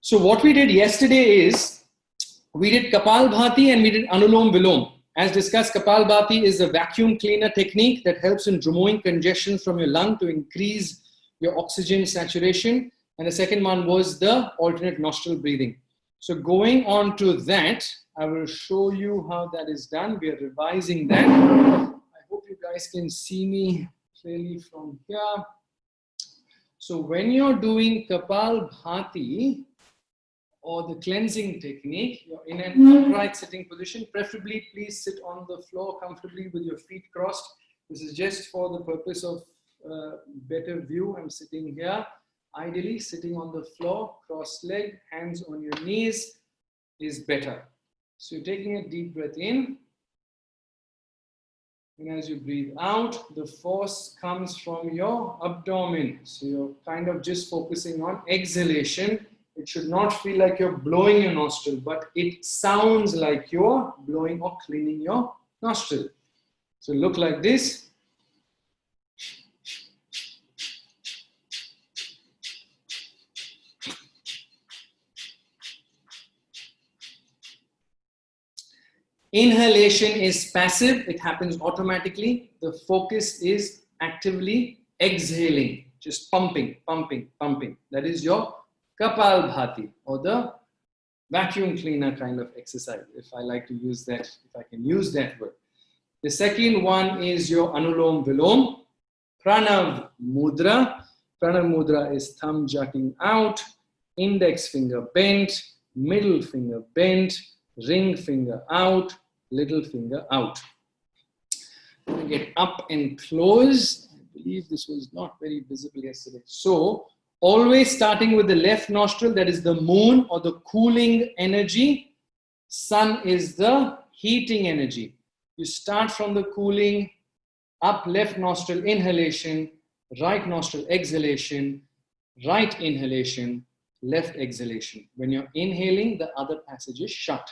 So what we did yesterday is, we did Kapalbhati and we did Anulom Vilom. As discussed, Kapalbhati is a vacuum cleaner technique that helps in removing congestion from your lung to increase your oxygen saturation. And the second one was the alternate nostril breathing. So going on to that, I will show you how that is done. We are revising that. I hope you guys can see me clearly from here. So when you're doing Kapalbhati, or the cleansing technique, you're in an upright sitting position. Preferably, please sit on the floor comfortably with your feet crossed. This is just for the purpose of better view. I'm sitting here. Ideally, sitting on the floor, cross-legged, hands on your knees is better. So you're taking a deep breath in. And as you breathe out, the force comes from your abdomen. So you're kind of just focusing on exhalation. It should not feel like you're blowing your nostril, but it sounds like you're blowing or cleaning your nostril. So look like this. Inhalation is passive. It happens automatically. The focus is actively exhaling, just pumping, pumping, pumping. That is your Kapalbhati, or the vacuum cleaner kind of exercise, if I like to use that, if I can use that word. The second one is your Anulom Vilom, Pranav Mudra. Pranav Mudra is thumb jutting out, index finger bent, middle finger bent, ring finger out, little finger out. I'm going to get up and close. I believe this was not very visible yesterday. So, always starting with the left nostril, that is the moon or the cooling energy. Sun is the heating energy. You start from the cooling, up left nostril inhalation, right nostril exhalation, right inhalation, left exhalation. When you're inhaling, the other passage is shut.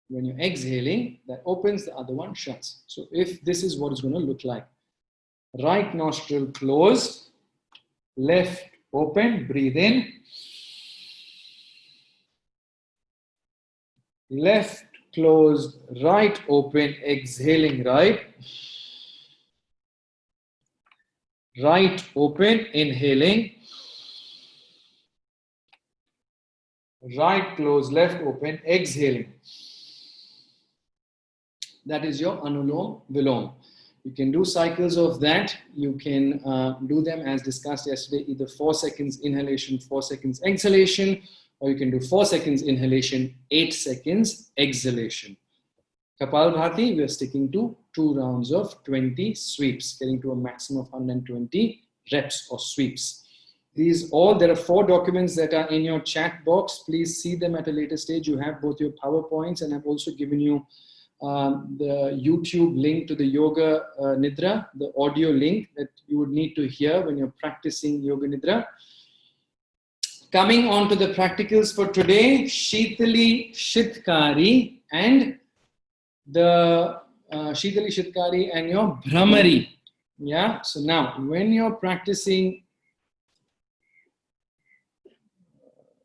When you're exhaling, that opens, the other one shuts. So if this is what it's going to look like. Right nostril closed, left open, breathe in. Left closed, right open, exhaling right. Right open, inhaling. Right closed, left open, exhaling. That is your Anulom Vilom. You can do cycles of that. You can do them as discussed yesterday, either 4 seconds inhalation, 4 seconds exhalation, or you can do 4 seconds inhalation, 8 seconds exhalation. Kapalbhati, we are sticking to 2 rounds of 20 sweeps, getting to a maximum of 120 reps or sweeps. These all, there are 4 documents that are in your chat box. Please see them at a later stage. You have both your PowerPoints, and I've also given you the YouTube link to the Yoga Nidra, the audio link that you would need to hear when you're practicing Yoga Nidra. Coming on to the practicals for today, Shitali Shitkari and the Shitali Shitkari and your Brahmari. Yeah, so now when you're practicing,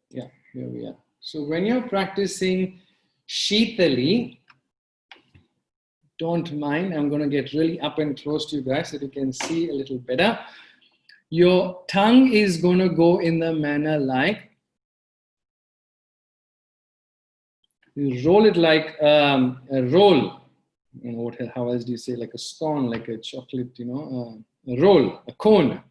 yeah, here we are. So when you're practicing Shitali, don't mind, I'm going to get really up and close to you guys so you can see a little better. Your tongue is going to go in the manner like, you roll it like a roll. You know, how else do you say, like a scone, like a chocolate, you know, a roll, a cone.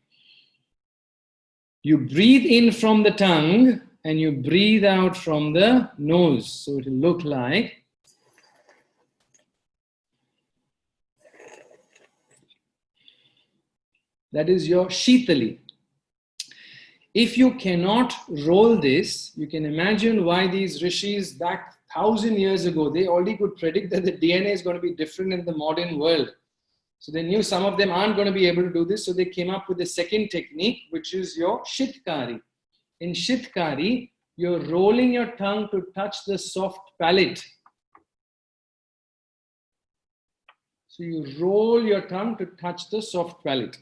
You breathe in from the tongue and you breathe out from the nose. So it will look like, that is your Shitali. If you cannot roll this, you can imagine why these rishis back 1,000 years ago, they already could predict that the DNA is going to be different in the modern world. So they knew some of them aren't going to be able to do this. So they came up with the second technique, which is your Shitkari. In Shitkari, you're rolling your tongue to touch the soft palate. So you roll your tongue to touch the soft palate.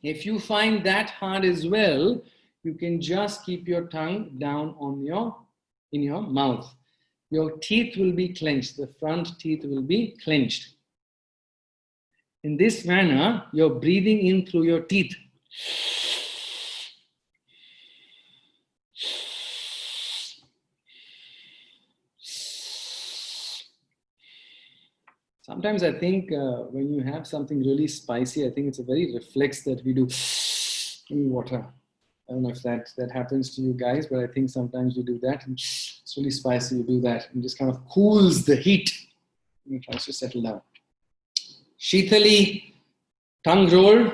If you find that hard as well, you can just keep your tongue down on in your mouth. Your teeth will be clenched. The front teeth will be clenched. In this manner, you're breathing in through your teeth. Sometimes I think when you have something really spicy, I think it's a very reflex that we do in water. I don't know if that happens to you guys, but I think sometimes you do that. And it's really spicy, you do that. And just kind of cools the heat. And it tries to settle down. Shithali, tongue roll.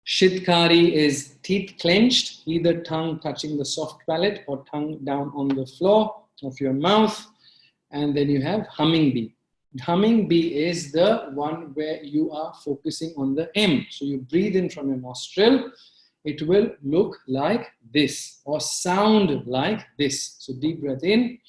Shitkari is teeth clenched, either tongue touching the soft palate or tongue down on the floor of your mouth. And then you have humming bee. Humming bee is the one where you are focusing on the M. So you breathe in from your nostril. It will look like this or sound like this. So deep breath in.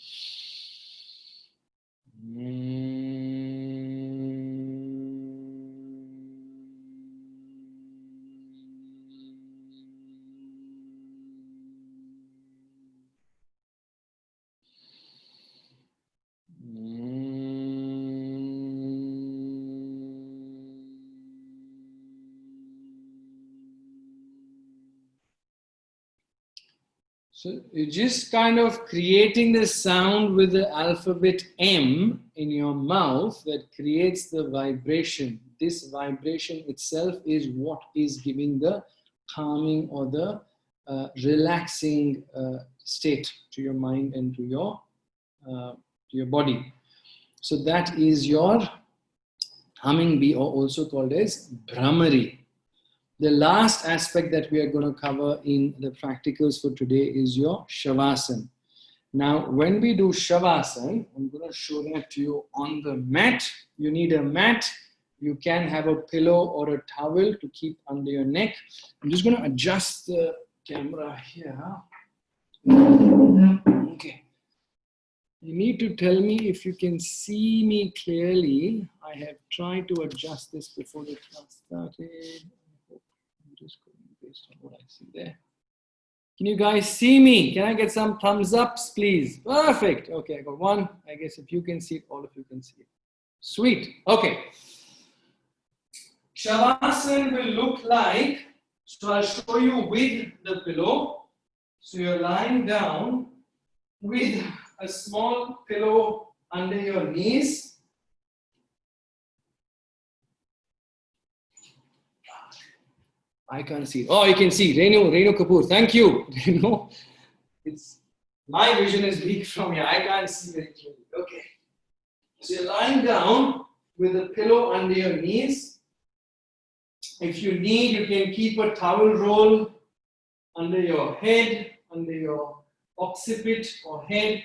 So you're just kind of creating the sound with the alphabet M in your mouth that creates the vibration. This vibration itself is what is giving the calming or the relaxing state to your mind and to your body. So that is your humming bee, or also called as Brahmari. The last aspect that we are going to cover in the practicals for today is your Shavasana. Now, when we do Shavasana, I'm going to show that to you on the mat. You need a mat. You can have a pillow or a towel to keep under your neck. I'm just going to adjust the camera here. Okay. You need to tell me if you can see me clearly. I have tried to adjust this before the class started. Just going based on what I see there. Can you guys see me? Can I get some thumbs ups, please? Perfect. Okay, I got one. I guess if you can see it, all of you can see it. Sweet. Okay. Shavasana will look like, so I'll show you with the pillow. So you're lying down with a small pillow under your knees. I can't see. Oh, you can see. Renu Kapoor. Thank you. Renu. My vision is weak from here. I can't see very clearly. Okay. So you're lying down with a pillow under your knees. If you need, you can keep a towel roll under your head, under your occiput or head.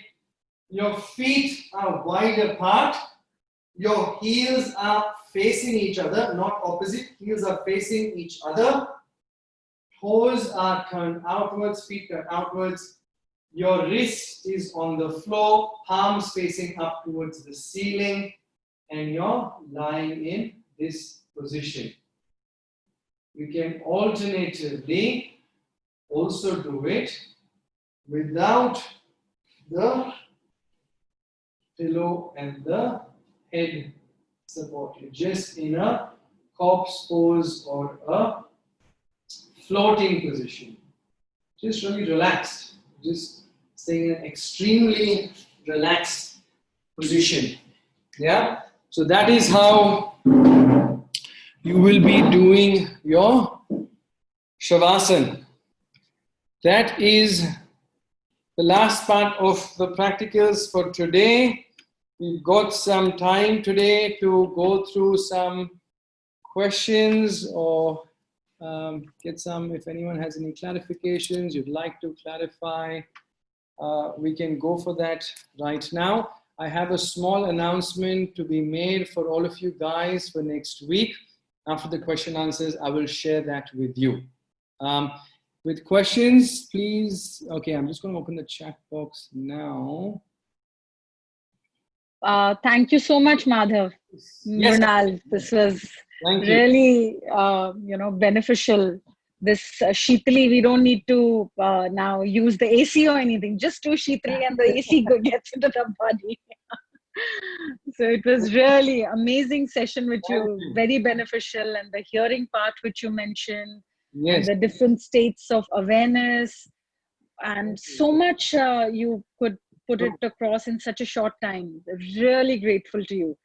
Your feet are wide apart. Your heels are facing each other, not opposite. Heels are facing each other. Toes are turned outwards, feet turned outwards. Your wrist is on the floor, palms facing up towards the ceiling, and you're lying in this position. You can alternatively also do it without the pillow and the head supported, just in a corpse pose or a floating position. Just really relaxed, just staying in an extremely relaxed position. Yeah, so that is how you will be doing your Shavasana. That is the last part of the practicals for today. We've got some time today to go through some questions or get some, if anyone has any clarifications you'd like to clarify, we can go for that right now. I have a small announcement to be made for all of you guys for next week. After the question answers, I will share that with you. With questions, please. Okay, I'm just going to open the chat box now. Thank you so much, Madhav. Yes. Mrunal, this was really, beneficial this Sheetali, we don't need to now use the AC or anything. Just do Sheetali and the AC gets into the body. So it was really amazing session with you, very beneficial, and the hearing part which you mentioned, and Yes. the different states of awareness, and so much you could put it across in such a short time. Really grateful to you.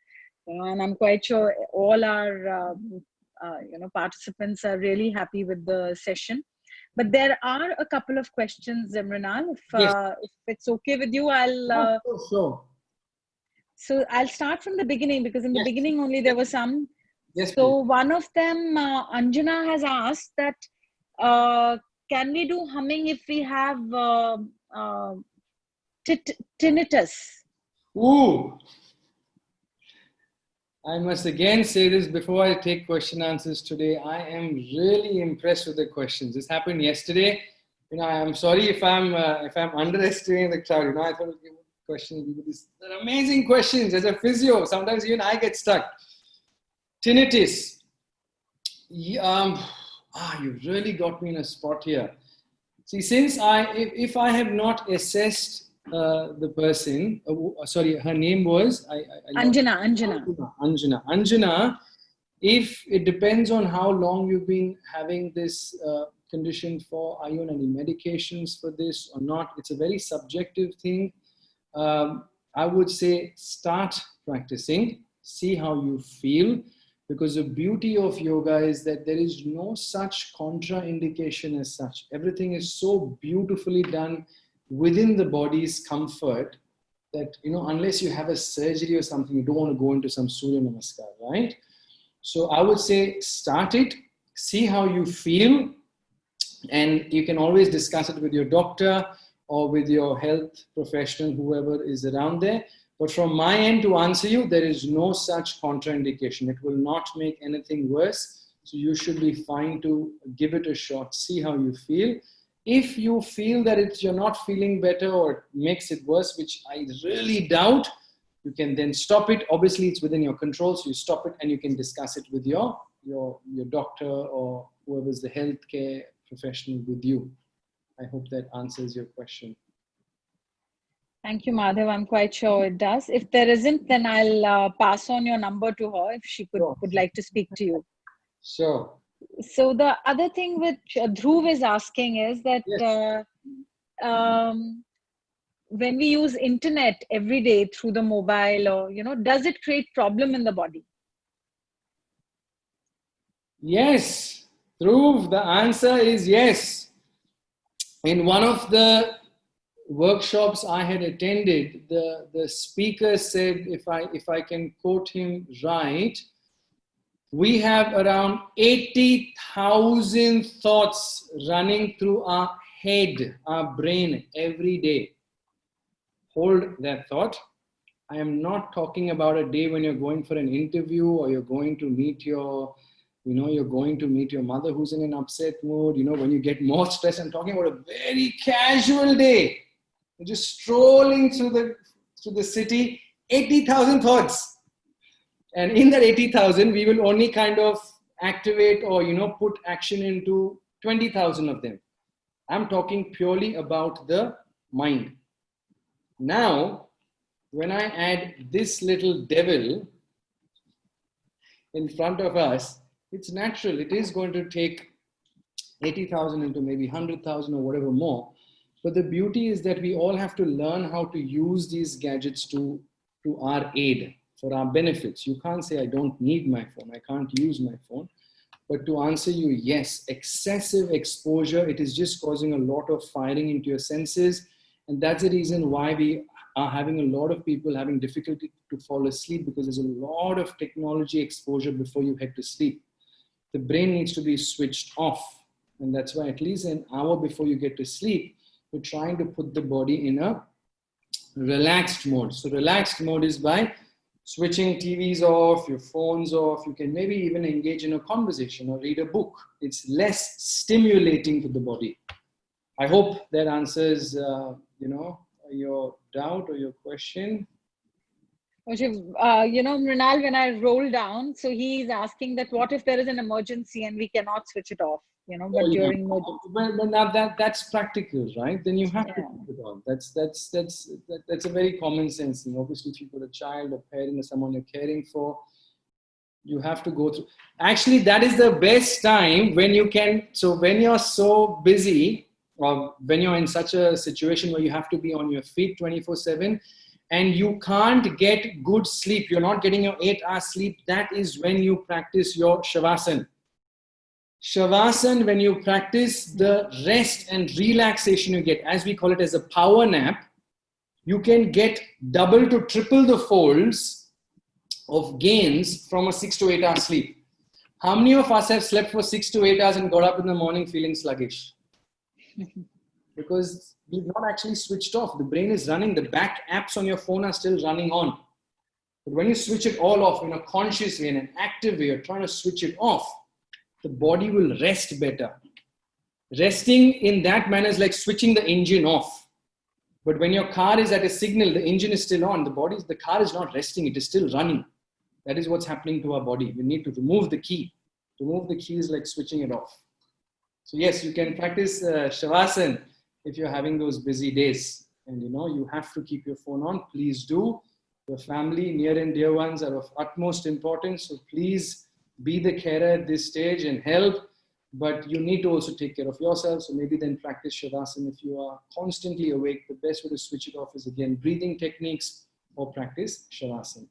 And I'm quite sure all our participants are really happy with the session. But there are a couple of questions, Mrunal. If it's okay with you, Sure. So I'll start from the beginning, because in the beginning only there were some. Yes, So please. one of them, Anjana has asked that, can we do humming if we have tinnitus? Ooh. I must again say this before I take question answers today. I am really impressed with the questions. This happened yesterday. I'm sorry if I'm underestimating the crowd. I thought okay, questions. They're amazing questions. As a physio, sometimes even I get stuck. Tinnitus. You really got me in a spot here. See, since if I have not assessed the person, sorry, her name was Anjana. If it depends on how long you've been having this condition for, are you on any medications for this or not? It's a very subjective thing. I would say start practicing, see how you feel, because the beauty of yoga is that there is no such contraindication as such. Everything is so beautifully done within the body's comfort that, unless you have a surgery or something, you don't want to go into some Surya Namaskar, right? So I would say start it, see how you feel, and you can always discuss it with your doctor or with your health professional, whoever is around there. But from my end, to answer you, there is no such contraindication. It will not make anything worse. So you should be fine to give it a shot, see how you feel. If you feel that you're not feeling better or it makes it worse, which I really doubt, you can then stop it. Obviously, it's within your control, so you stop it and you can discuss it with your doctor or whoever's the healthcare professional with you. I hope that answers your question. Thank you, Madhav. I'm quite sure it does. If there isn't, then I'll pass on your number to her if she would like to speak to you. Sure. So the other thing which Dhruv is asking is that when we use internet every day through the mobile, or does it create problem in the body? Yes, Dhruv, the answer is yes. In one of the workshops I had attended, the speaker said, if I can quote him right, we have around 80,000 thoughts running through our head, our brain every day. Hold that thought. I am not talking about a day when you're going for an interview or you're going to meet your mother who's in an upset mood, when you get more stressed. I'm talking about a very casual day. You're just strolling through the city, 80,000 thoughts. And in that 80,000, we will only kind of activate or, put action into 20,000 of them. I'm talking purely about the mind. Now, when I add this little devil in front of us, it's natural. It is going to take 80,000 into maybe 100,000 or whatever more. But the beauty is that we all have to learn how to use these gadgets to our aid, for our benefits. You can't say, I don't need my phone, I can't use my phone. But to answer you, yes, excessive exposure, it is just causing a lot of firing into your senses. And that's the reason why we are having a lot of people having difficulty to fall asleep, because there's a lot of technology exposure before you head to sleep. The brain needs to be switched off. And that's why at least an hour before you get to sleep, we're trying to put the body in a relaxed mode. So relaxed mode is by switching TVs off, your phones off. You can maybe even engage in a conversation or read a book. It's less stimulating to the body. I hope that answers, your doubt or your question. Mrunal, when I roll down, so he's asking that what if there is an emergency and we cannot switch it off? but during Well, now that's practical, right? Then you have to keep it on. That's a very common sense thing. Obviously, if you've got a child, a parent, or someone you're caring for, you have to go through. Actually, that is the best time when you can. So when you're so busy, or when you're in such a situation where you have to be on your feet 24/7, and you can't get good sleep, you're not getting your 8 hours sleep, that is when you practice your Shavasana. Shavasana, when you practice the rest and relaxation you get, as we call it as a power nap, you can get double to triple the folds of gains from a 6 to 8 hour sleep. How many of us have slept for 6 to 8 hours and got up in the morning feeling sluggish? Because we've not actually switched off. The brain is running. The back apps on your phone are still running on. But when you switch it all off in a conscious way, in an active way, you're trying to switch it off, the body will rest better. Resting in that manner is like switching the engine off. But when your car is at a signal, the engine is still on. The car is not resting. It is still running. That is what's happening to our body. We need to remove the key. Remove the key is like switching it off. So yes, you can practice Shavasana if you're having those busy days. And you have to keep your phone on. Please do. Your family, near and dear ones are of utmost importance. So please be the carer at this stage and help. But you need to also take care of yourself. So maybe then practice Shavasana. If you are constantly awake, the best way to switch it off is again breathing techniques or practice Shavasana.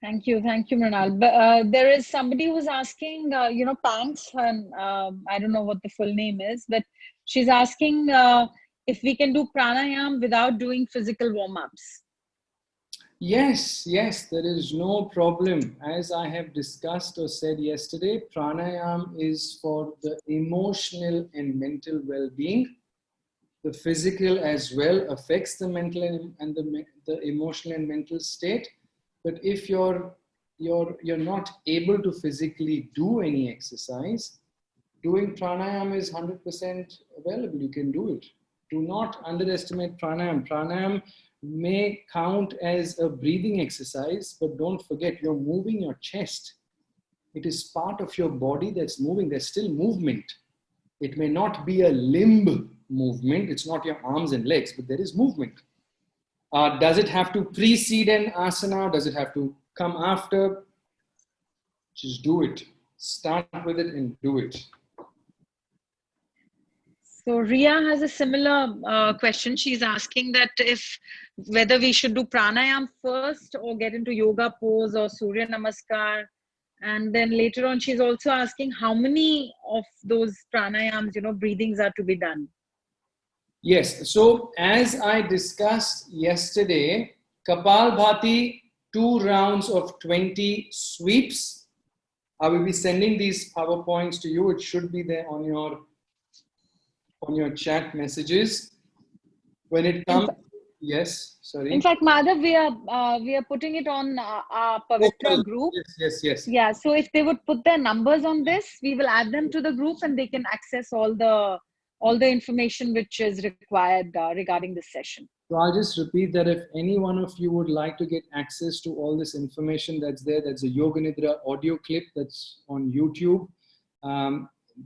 Thank you, Mrunal. But there is somebody who's asking, Panks, and I don't know what the full name is, but she's asking if we can do pranayam without doing physical warm-ups. Yes, there is no problem. As I have discussed or said yesterday, pranayam is for the emotional and mental well-being. The physical as well affects the mental and the emotional and mental state. But if you're not able to physically do any exercise, doing pranayam is 100% available. You can do it. Do not underestimate pranayam. Pranayam may count as a breathing exercise, but don't forget you're moving your chest. It is part of your body that's moving. There's still movement. It may not be a limb movement. It's not your arms and legs, but there is movement. Does it have to precede an asana? Does it have to come after? Just do it. Start with it and do it. So Ria has a similar question. She's asking that whether we should do pranayam first or get into yoga pose or Surya Namaskar. And then later on, she's also asking how many of those pranayams, breathings are to be done. Yes. So as I discussed yesterday, Kapalbhati, 2 rounds of 20 sweeps. I will be sending these PowerPoints to you. It should be there on your chat messages. When it comes, yes, sorry. In fact, Madhav, we are putting it on our Pavitra group. Yes. Yeah. So if they would put their numbers on this, we will add them to the group and they can access all the information which is required regarding this session. So I'll just repeat that if any one of you would like to get access to all this information that's there, that's a Yoga Nidra audio clip that's on YouTube,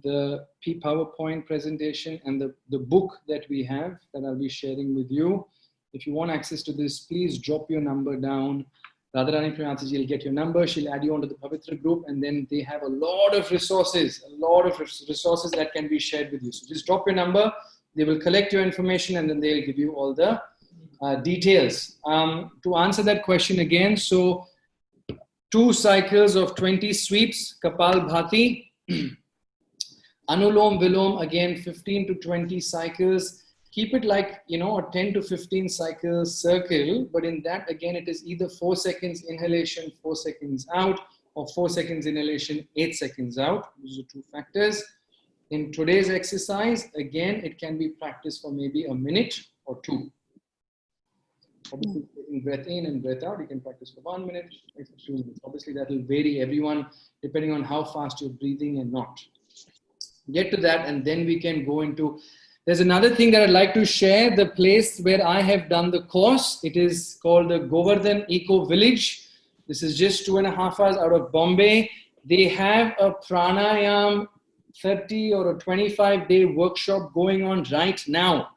the PowerPoint presentation and the book that we have that I'll be sharing with you. If you want access to this, please drop your number down. Radharani Priyathaji will get your number. She'll add you onto the Pavitra group, and then they have a lot of resources that can be shared with you. So just drop your number. They will collect your information, and then they'll give you all the details. To answer that question again, so 2 cycles of 20 sweeps, Kapalbhati. Anulom Vilom, again, 15 to 20 cycles. Keep it like, a 10 to 15 cycle circle, but in that, again, it is either 4 seconds inhalation, 4 seconds out, or 4 seconds inhalation, 8 seconds out. Those are 2 factors. In today's exercise, again, it can be practiced for maybe a minute or 2. Obviously, taking breath in and breath out, you can practice for 1 minute, 2 minutes. Obviously, that will vary everyone depending on how fast you're breathing and not. Get to that, and then we can go into... There's another thing that I'd like to share, the place where I have done the course. It is called the Govardhan Eco Village. This is just 2.5 hours out of Bombay. They have a pranayam 30 or a 25-day workshop going on right now.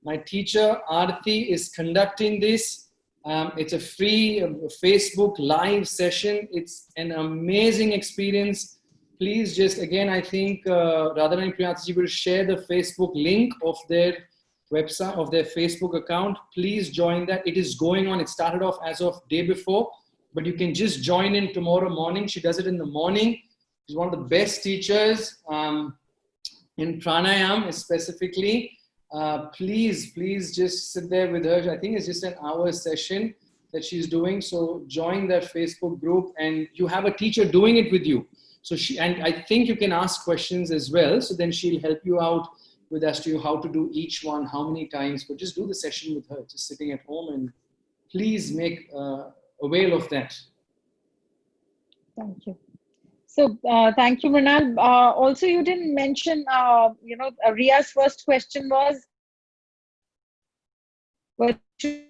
My teacher, Aarti, is conducting this. It's a free Facebook live session. It's an amazing experience. Please just, again, I think Radharani and Priyatji will share the Facebook link of their website, of their Facebook account. Please join that. It is going on. It started off as of day before, but you can just join in tomorrow morning. She does it in the morning. She's one of the best teachers in pranayam specifically. Please just sit there with her. I think it's just an hour session that she's doing. So join that Facebook group, and you have a teacher doing it with you. So and I think you can ask questions as well. So then she'll help you out with as to how to do each one, how many times, but just do the session with her, just sitting at home, and please make avail of that. Thank you. So thank you, Mrunal. Also, you didn't mention, Ria's first question was, what should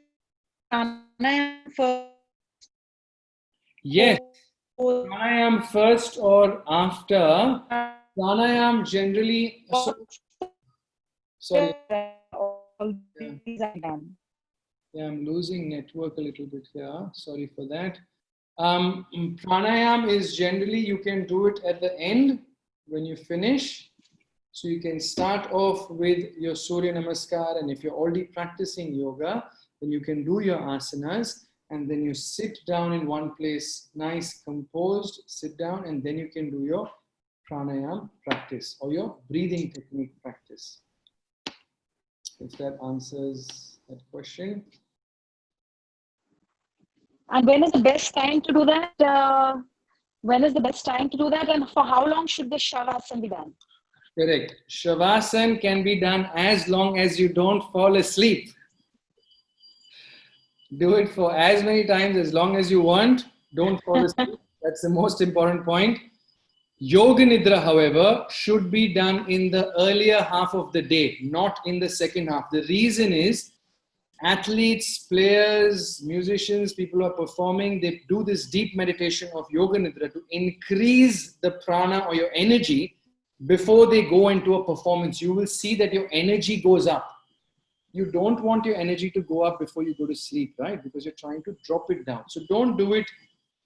pranayam first? Yes, pranayam first or after. Pranayam generally. Sorry. All these are done. Yeah, I'm losing network a little bit here. Sorry for that. Pranayam is generally, you can do it at the end when you finish. So you can start off with your Surya Namaskar, and if you're already practicing yoga, then you can do your asanas, and then you sit down in one place, nice, composed, sit down, and then you can do your pranayam practice or your breathing technique practice. If that answers that question. And when is the best time to do that? When is the best time to do that? And for how long should the Shavasana be done? Correct. Shavasan can be done as long as you don't fall asleep. Do it for as many times as long as you want. Don't fall asleep. That's the most important point. Yoga Nidra, however, should be done in the earlier half of the day, not in the second half. The reason is athletes, players, musicians, people who are performing, they do this deep meditation of Yoga Nidra to increase the prana or your energy before they go into a performance. You will see that your energy goes up. You don't want your energy to go up before you go to sleep, right? Because you're trying to drop it down. So don't do it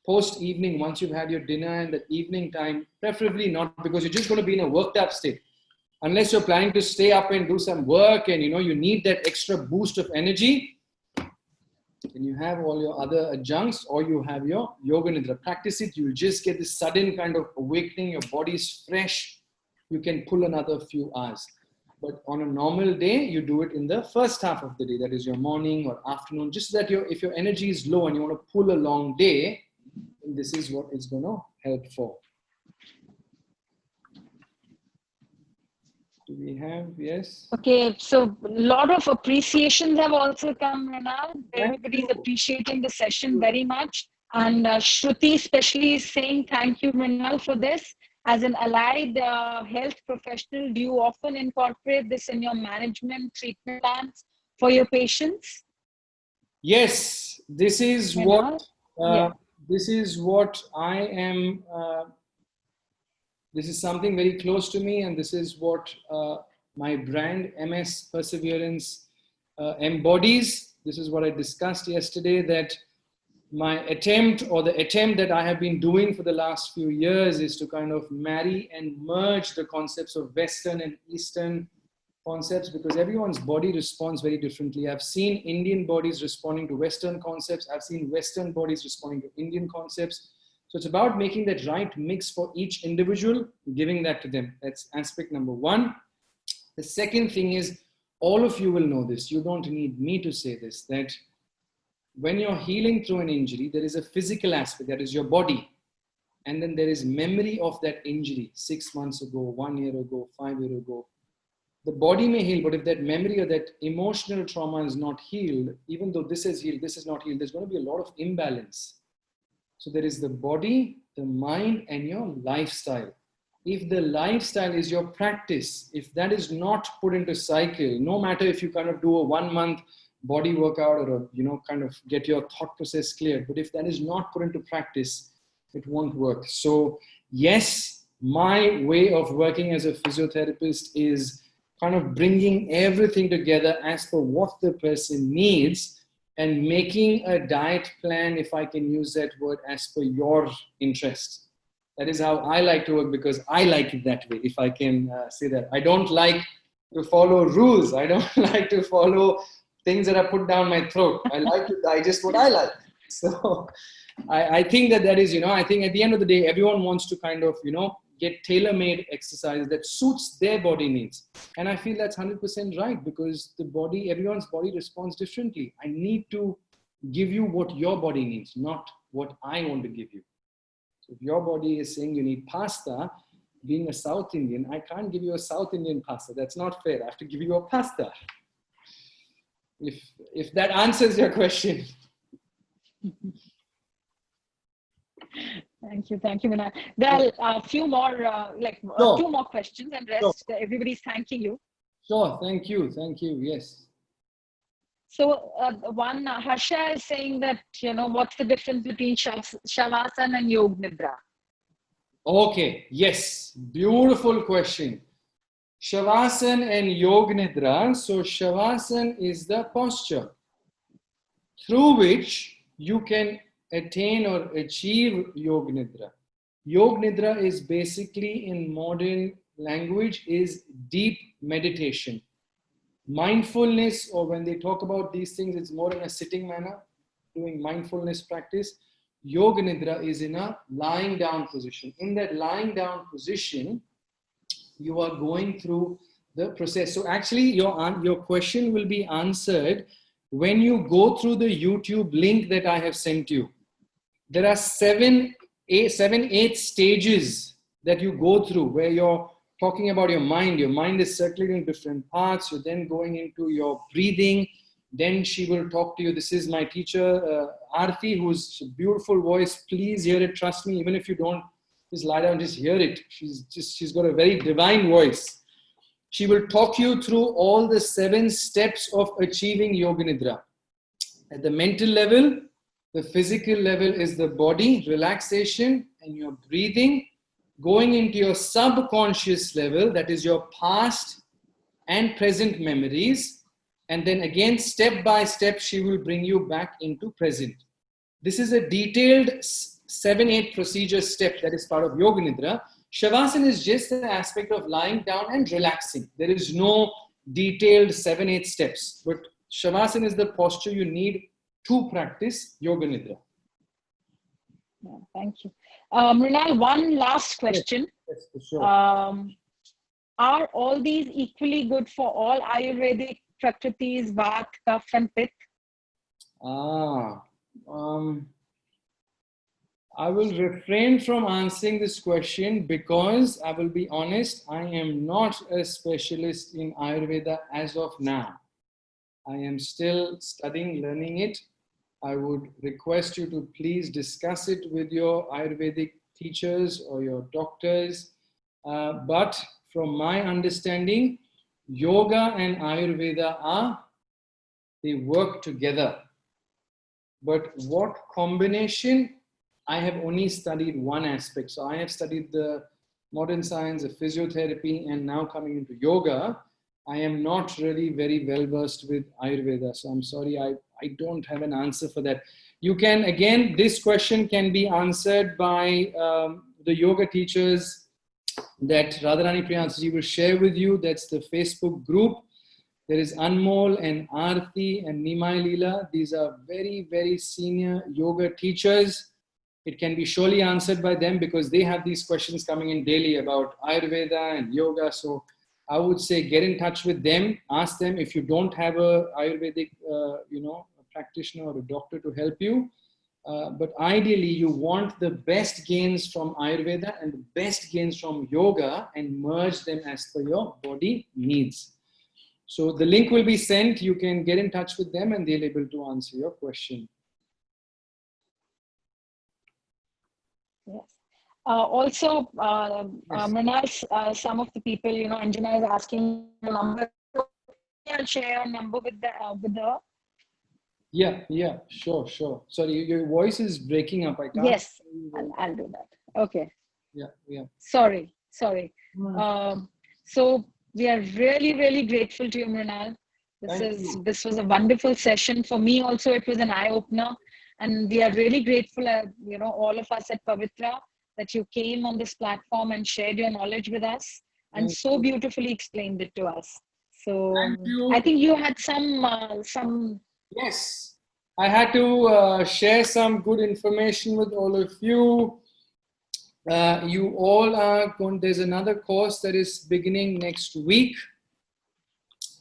post-evening once you've had your dinner and the evening time, preferably not, because you're just going to be in a worked up state. Unless you're planning to stay up and do some work and you need that extra boost of energy, then you have all your other adjuncts, or you have your Yoga Nidra. Practice it, you'll just get this sudden kind of awakening, your body's fresh, you can pull another few hours. But on a normal day, you do it in the first half of the day, that is your morning or afternoon, just that if your energy is low and you want to pull a long day, this is what it's going to help for. Do we have? Yes. Okay, so a lot of appreciations have also come now. Everybody's appreciating the session very much. And Shruti especially is saying thank you, Mrunal, for this. As an allied health professional, do you often incorporate this in your management treatment plans for your patients? Yes, this is Mrunal? This is what I am. This is something very close to me, and this is what my brand MS Perseverance embodies. This is what I discussed yesterday, that my attempt, or the attempt that I have been doing for the last few years, is to kind of marry and merge the concepts of Western and Eastern concepts, because everyone's body responds very differently. I've seen Indian bodies responding to Western concepts. I've seen Western bodies responding to Indian concepts. So it's about making that right mix for each individual, giving that to them. That's aspect number one. The second thing is, all of you will know this. You don't need me to say this, that when you're healing through an injury, there is a physical aspect, that is your body. And then there is memory of that injury 6 months ago, 1 year ago, 5 years ago. The body may heal, but if that memory or that emotional trauma is not healed, even though this is healed, this is not healed, there's going to be a lot of imbalance. So there is the body, the mind, and your lifestyle. If the lifestyle is your practice, if that is not put into cycle, no matter if you kind of do a 1 month body workout or kind of get your thought process cleared, but if that is not put into practice, it won't work. So yes, my way of working as a physiotherapist is kind of bringing everything together as per what the person needs and making a diet plan, if I can use that word, as per your interest. That is how I like to work, because I like it that way, if I can say that. I don't like to follow rules. I don't like to follow things that are put down my throat. I like to digest what I like. So I think that is, I think at the end of the day, everyone wants to kind of, get tailor-made exercise that suits their body needs. And I feel that's 100% right, because everyone's body responds differently. I need to give you what your body needs, not what I want to give you. So if your body is saying you need pasta, being a South Indian, I can't give you a South Indian pasta. That's not fair. I have to give you a pasta. If that answers your question. Thank you, Mrunal. There are a few more, two more questions, and rest everybody's thanking you. Sure, thank you, yes. So one, Harsha is saying that, what's the difference between Shavasana and Yoga Nidra? Okay, yes, beautiful question. Shavasan and Yoga Nidra. So Shavasan is the posture through which you can attain or achieve Yoga Nidra. Yoga Nidra is basically, in modern language, is deep meditation. Mindfulness, or when they talk about these things, it's more in a sitting manner, doing mindfulness practice. Yoga Nidra is in a lying down position. In that lying down position, you are going through the process. So actually, your question will be answered when you go through the YouTube link that I have sent you. There are 7, 8 stages that you go through where you're talking about your mind. Your mind is circulating different parts. You're then going into your breathing. Then she will talk to you. This is my teacher, Aarti, who's a beautiful voice. Please hear it. Trust me, even if you don't, just lie down, just hear it. She's got a very divine voice. She will talk you through all the 7 steps of achieving Yoga Nidra. At the mental level, the physical level is the body, relaxation, and your breathing. Going into your subconscious level, that is your past and present memories. And then again, step by step, she will bring you back into present. This is a detailed 7-8 procedure step that is part of Yoga Nidra. Shavasana is just the aspect of lying down and relaxing. There is no detailed 7-8 steps. But Shavasana is the posture you need to practice Yoga Nidra. Yeah, thank you. Mrunal, one last question. Yes, for sure. Are all these equally good for all Ayurvedic prakritis, Vata, Kapha, and Pitta? I will refrain from answering this question because I will be honest, I am not a specialist in Ayurveda as of now. I am still studying, learning it. I would request you to please discuss it with your Ayurvedic teachers or your doctors. But from my understanding, yoga and Ayurveda they work together. But what combination? I have only studied one aspect. So I have studied the modern science of physiotherapy, and now coming into yoga, I am not really very well versed with Ayurveda. So I'm sorry, I don't have an answer for that. You can, again, this question can be answered by the yoga teachers that Radharani Priyanshi will share with you. That's the Facebook group. There is Anmol and Aarti and Nimai Leela. These are very, very senior yoga teachers. It can be surely answered by them because they have these questions coming in daily about Ayurveda and yoga. So I would say get in touch with them. Ask them if you don't have a Ayurvedic, a practitioner or a doctor to help you. But ideally, you want the best gains from Ayurveda and the best gains from yoga and merge them as per your body needs. So the link will be sent. You can get in touch with them and they'll be able to answer your question. Yes. Also, Mrunal, some of the people, Anjana is asking a number. I'll share a number with her. Yeah, sure. Sorry, your voice is breaking up. I can't. Yes, I'll do that. Okay. Yeah. Sorry. Hmm. So we are really, really grateful to you, Mrunal. Thank you. This was a wonderful session for me. Also, it was an eye opener, and we are really grateful, all of us at Pavitra, that you came on this platform and shared your knowledge with us, and Thank so you. beautifully explained it to us. So Thank I you. think you had some. Yes, I had to share some good information with all of you. You all are going, there's another course that is beginning next week.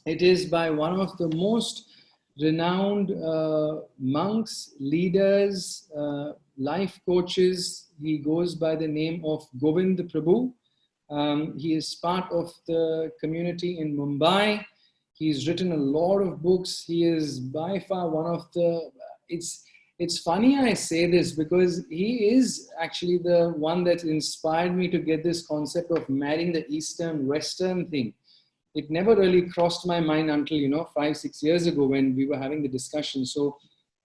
It is by one of the most renowned monks, leaders, life coaches. He goes by the name of Govind Prabhu. He is part of the community in Mumbai. He's written a lot of books. He is by far one of the, it's funny I say this because he is actually the one that inspired me to get this concept of marrying the Eastern Western thing. It never really crossed my mind until 5-6 years ago when we were having the discussion. So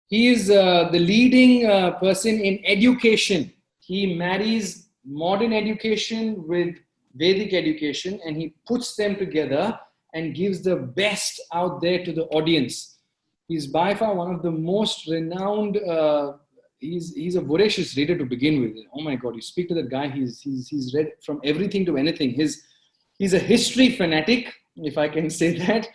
he is the leading person in education. He marries modern education with Vedic education, and he puts them together and gives the best out there to the audience. He's by far one of the most renowned. He's a voracious reader to begin with. Oh my God! You speak to that guy. He's read from everything to anything. He's a history fanatic, if I can say that,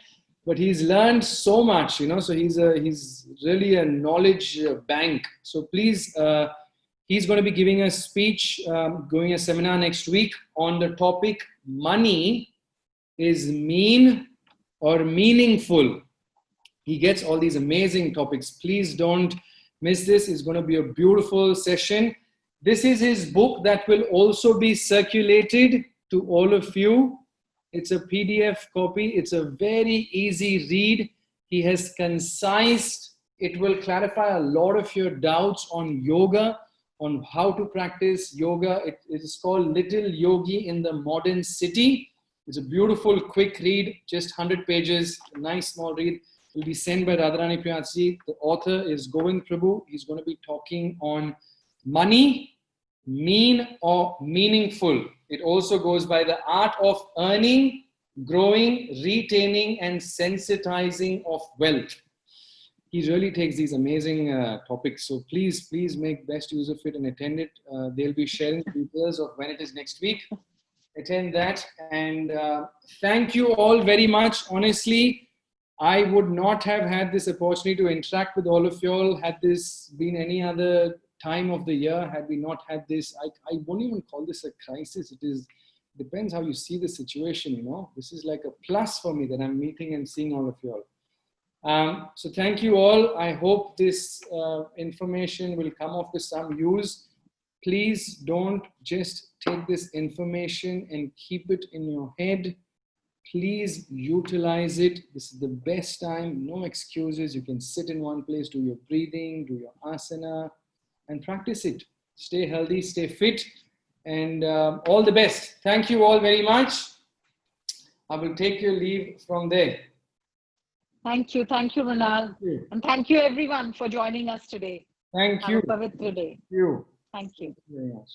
but he's learned so much, so he's really a knowledge bank. So please, he's going to be giving a speech, going a seminar next week on the topic, money is mean or meaningful. He gets all these amazing topics. Please don't miss this. It's going to be a beautiful session. This is his book that will also be circulated to all of you. It's a PDF copy. It's a very easy read. He has concised. It will clarify a lot of your doubts on yoga, on how to practice yoga. It is called Little Yogi in the Modern City. It's a beautiful, quick read, just 100 pages, a nice small read. It will be sent by Radharani Priyatji. The author is Govind Prabhu. He's going to be talking on money, mean or meaningful. It also goes by the art of earning, growing, retaining, and sensitizing of wealth. He really takes these amazing topics. So please make best use of it and attend it. They'll be sharing details of when it is next week. Attend that. And thank you all very much. Honestly, I would not have had this opportunity to interact with all of you all had this been any other time of the year, had we not had this. I won't even call this a crisis. It depends how you see the situation, This is like a plus for me that I'm meeting and seeing all of you all. So thank you all. I hope this information will come off with some use. Please don't just take this information and keep it in your head. Please utilize it. This is the best time. No excuses. You can sit in one place, do your breathing, do your asana, and practice it. Stay healthy, stay fit, and all the best. Thank you all very much. I will take your leave from there. Thank you, Mrunal, and thank you everyone for joining us today. Thank you. Have a Pavitra day. Thank you. Thank you. Thank you very much.